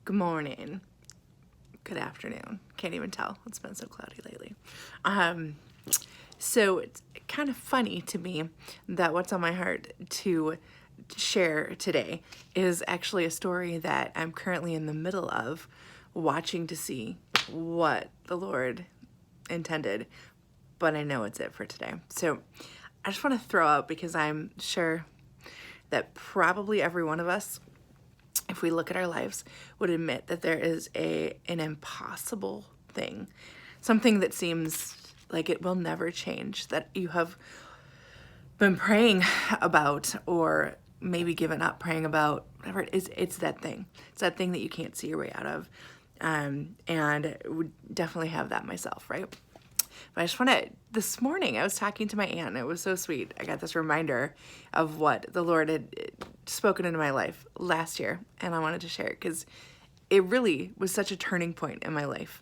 Good morning. Good afternoon. Can't even tell. It's been so cloudy lately. So it's kind of funny to me that what's on my heart to share today is actually a story that I'm currently in the middle of watching to see what the Lord intended, but I know it's it for today. So I just want to throw out, because I'm sure that probably every one of us, if we look at our lives, would admit that there is an impossible thing, something that seems like it will never change, that you have been praying about or maybe given up praying about, whatever it is. It's that thing. It's that thing that you can't see your way out of. And would definitely have that myself, right? But I just want to, this morning I was talking to my aunt. It was so sweet. I got this reminder of what the Lord had spoken into my life last year, and I wanted to share it because it really was such a turning point in my life.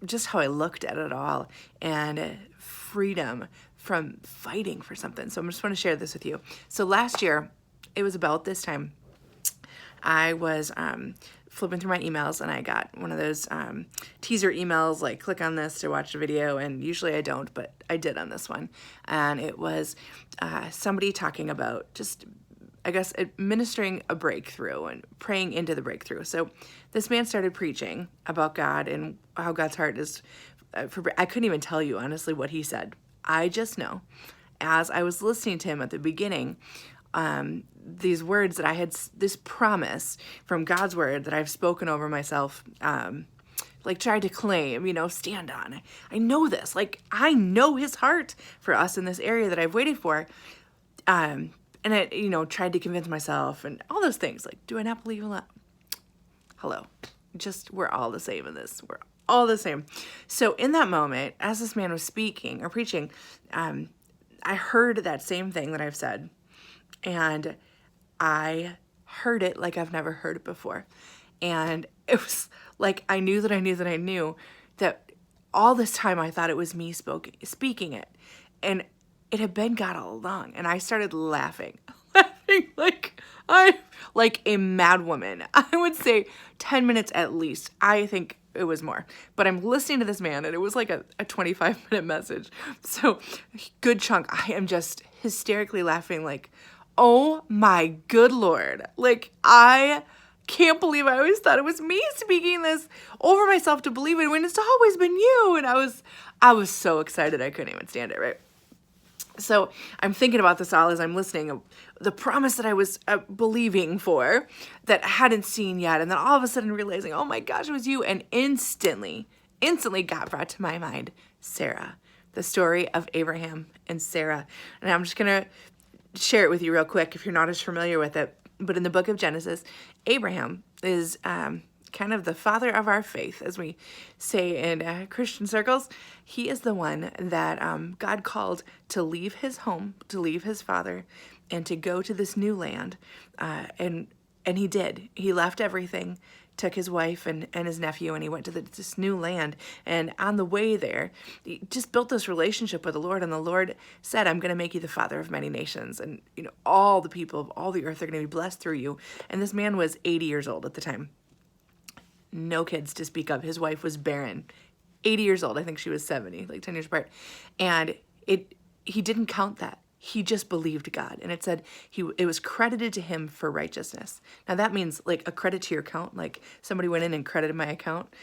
Just how I looked at it all, and freedom from fighting for something. So I just want to share this with you. So last year, it was about this time, I was flipping through my emails, and I got one of those teaser emails, like click on this to watch the video, and usually I don't, but I did on this one. And it was somebody talking about just, I guess, administering a breakthrough and praying into the breakthrough. So this man started preaching about God and how God's heart is for, I couldn't even tell you honestly what he said. I just know, as I was listening to him at the beginning, these words that I had, this promise from God's word that I've spoken over myself, like tried to claim, stand on. I know this, like I know his heart for us in this area that I've waited for. And I, tried to convince myself and all those things. Like, do I not believe in that? Hello. Just, we're all the same in this. We're all the same. So in that moment, as this man was speaking or preaching, I heard that same thing that I've said. And I heard it like I've never heard it before. And it was like I knew that all this time I thought it was me speaking it. And it had been God all along. And I started laughing like a mad woman. I would say 10 minutes at least. I think it was more. But I'm listening to this man, and it was like a 25-minute message. So good chunk. I am just hysterically laughing like, oh my good Lord. Like, I can't believe I always thought it was me speaking this over myself to believe it when it's always been you. And I was so excited I couldn't even stand it, right? So I'm thinking about this all as I'm listening, the promise that I was believing for that I hadn't seen yet. And then all of a sudden realizing, oh my gosh, it was you. And instantly got brought to my mind Sarah, the story of Abraham and Sarah. And I'm just going to share it with you real quick if you're not as familiar with it. But in the book of Genesis, Abraham is kind of the father of our faith, as we say in Christian circles. He is the one that God called to leave his home, to leave his father, and to go to this new land. And he did. He left everything, took his wife and his nephew, and he went to this new land. And on the way there, he just built this relationship with the Lord. And the Lord said, I'm going to make you the father of many nations. And, all the people of all the earth are going to be blessed through you. And this man was 80 years old at the time. No kids to speak of. His wife was barren. 80 years old. I think she was 70, like 10 years apart. And he didn't count that. He just believed God. And it said it was credited to him for righteousness. Now that means like a credit to your account. Like somebody went in and credited my account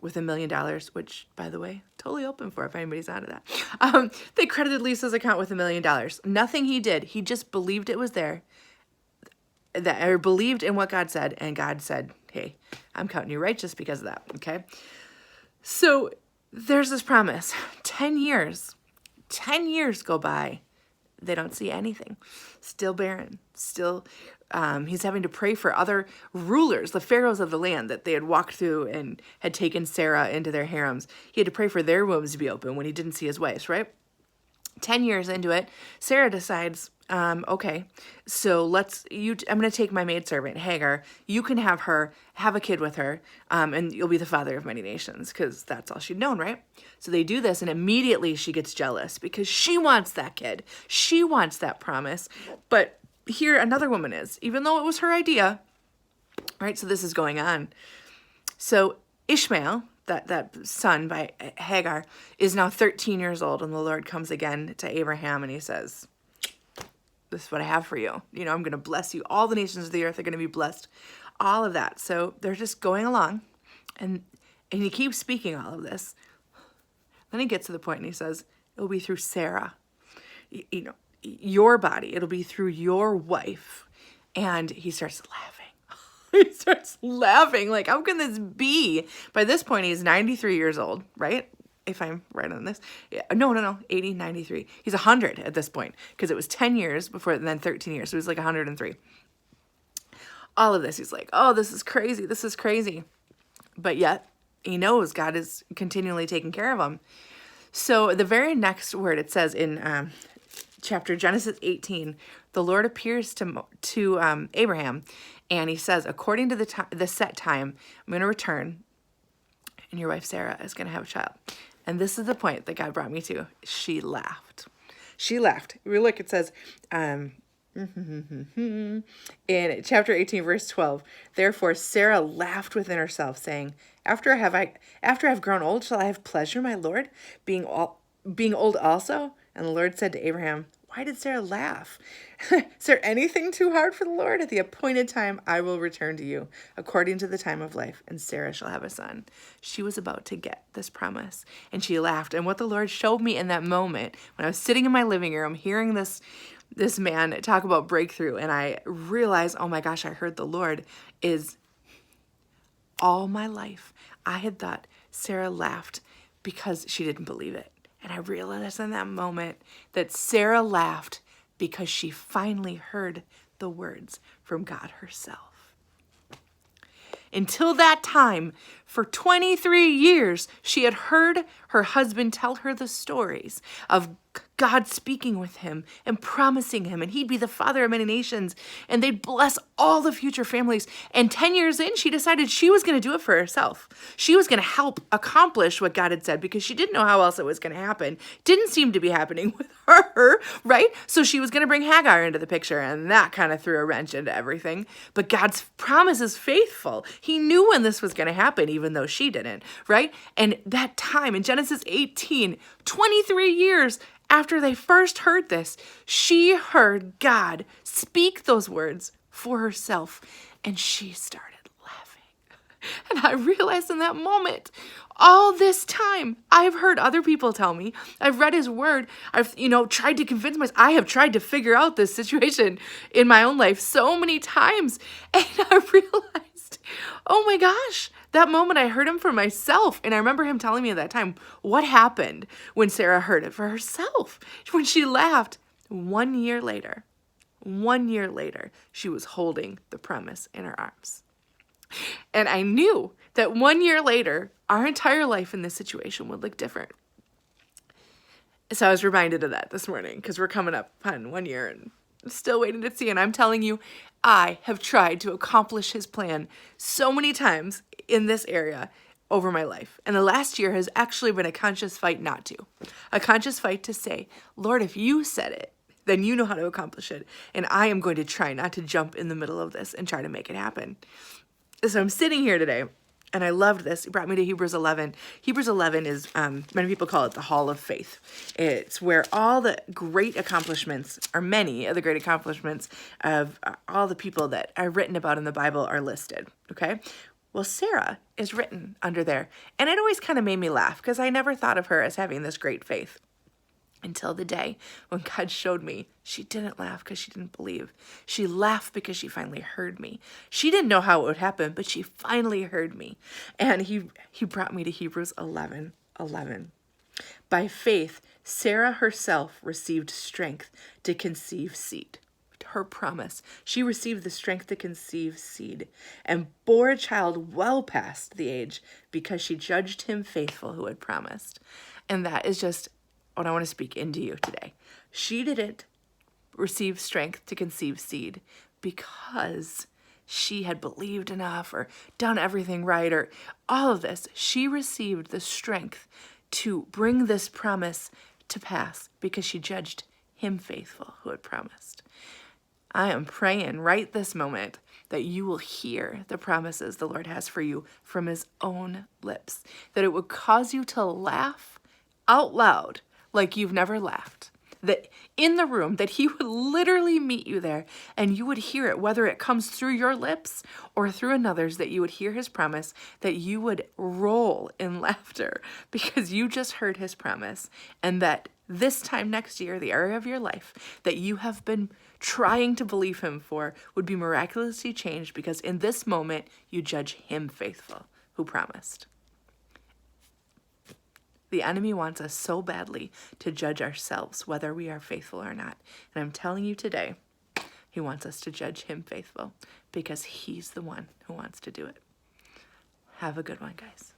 with $1 million, which, by the way, totally open for if anybody's out of that. They credited Lisa's account with $1 million. Nothing he did. He just believed it was there. Or believed in what God said, and God said, hey, I'm counting you righteous because of that, okay? So there's this promise. 10 years go by. They don't see anything. Still barren. Still, he's having to pray for other rulers, the pharaohs of the land that they had walked through and had taken Sarah into their harems. He had to pray for their wombs to be open when he didn't see his wife's, right? 10 years into it, Sarah decides, okay, so I'm going to take my maidservant, Hagar. You can have a kid with her, and you'll be the father of many nations, because that's all she'd known, right? So they do this, and immediately she gets jealous because she wants that kid. She wants that promise. But here another woman is, even though it was her idea, right? So this is going on. So Ishmael, that son by Hagar, is now 13 years old, and the Lord comes again to Abraham and he says, this is what I have for you. You know, I'm going to bless you. All the nations of the earth are going to be blessed. All of that. So they're just going along, and he keeps speaking all of this. Then he gets to the point and he says, it'll be through Sarah, you know, your body. It'll be through your wife. And he starts laughing. He starts laughing. Like, how can this be? By this point, he's 93 years old, right? If I'm right on this. Yeah, no. 80, 93. He's 100 at this point because it was 10 years before, and then 13 years. So he's like 103. All of this, he's like, oh, this is crazy. This is crazy. But yet, he knows God is continually taking care of him. So the very next word, it says in chapter Genesis 18, the Lord appears to Abraham, and he says, according to the set time, I'm going to return, and your wife Sarah is going to have a child. And this is the point that God brought me to. She laughed. She laughed. Look, it says in chapter 18, verse 12, therefore Sarah laughed within herself, saying, after I've grown old, shall I have pleasure, my Lord, being old also? And the Lord said to Abraham, why did Sarah laugh? Is there anything too hard for the Lord? At the appointed time, I will return to you, according to the time of life, and Sarah shall have a son. She was about to get this promise, and she laughed. And what the Lord showed me in that moment, when I was sitting in my living room, hearing this man talk about breakthrough, and I realized, oh my gosh, I heard the Lord, is all my life, I had thought Sarah laughed because she didn't believe it. And I realized in that moment that Sarah laughed because she finally heard the words from God herself. Until that time, for 23 years, she had heard her husband tell her the stories of God speaking with him and promising him, and he'd be the father of many nations, and they'd bless all the future families. And 10 years in, she decided she was going to do it for herself. She was going to help accomplish what God had said because she didn't know how else it was going to happen. Didn't seem to be happening with her, right? So she was going to bring Hagar into the picture, and that kind of threw a wrench into everything. But God's promise is faithful. He knew when this was going to happen, even though she didn't, right? And that time in Genesis 18, 23 years after they first heard this, she heard God speak those words for herself, and she started laughing. And I realized in that moment, all this time, I've heard other people tell me, I've read his word, I've, tried to convince myself, I have tried to figure out this situation in my own life so many times, and I realized, oh my gosh, that moment I heard him for myself. And I remember him telling me at that time what happened when Sarah heard it for herself. When she laughed, 1 year later, she was holding the promise in her arms. And I knew that 1 year later, our entire life in this situation would look different. So I was reminded of that this morning because we're coming up on 1 year and still waiting to see. And I'm telling you, I have tried to accomplish his plan so many times in this area over my life. And the last year has actually been a conscious fight not to. A conscious fight to say, Lord, if you said it, then you know how to accomplish it. And I am going to try not to jump in the middle of this and try to make it happen. So I'm sitting here today, and I loved this. It brought me to Hebrews 11. Hebrews 11 is, many people call it the Hall of Faith. It's where all the great accomplishments, or many of the great accomplishments of all the people that are written about in the Bible are listed, okay? Well, Sarah is written under there, and it always kind of made me laugh because I never thought of her as having this great faith until the day when God showed me she didn't laugh because she didn't believe. She laughed because she finally heard me. She didn't know how it would happen, but she finally heard me. And he brought me to Hebrews 11:11. By faith, Sarah herself received strength to conceive seed. Her promise. She received the strength to conceive seed and bore a child well past the age because she judged him faithful who had promised. And that is just what I want to speak into you today. She didn't receive strength to conceive seed because she had believed enough or done everything right or all of this. She received the strength to bring this promise to pass because she judged him faithful who had promised. I am praying right this moment that you will hear the promises the Lord has for you from his own lips, that it would cause you to laugh out loud like you've never laughed, that in the room, that he would literally meet you there and you would hear it, whether it comes through your lips or through another's, that you would hear his promise, that you would roll in laughter because you just heard his promise, and that this time next year, the area of your life that you have been trying to believe him for would be miraculously changed because in this moment, you judge him faithful who promised. The enemy wants us so badly to judge ourselves, whether we are faithful or not. And I'm telling you today, he wants us to judge him faithful because he's the one who wants to do it. Have a good one, guys.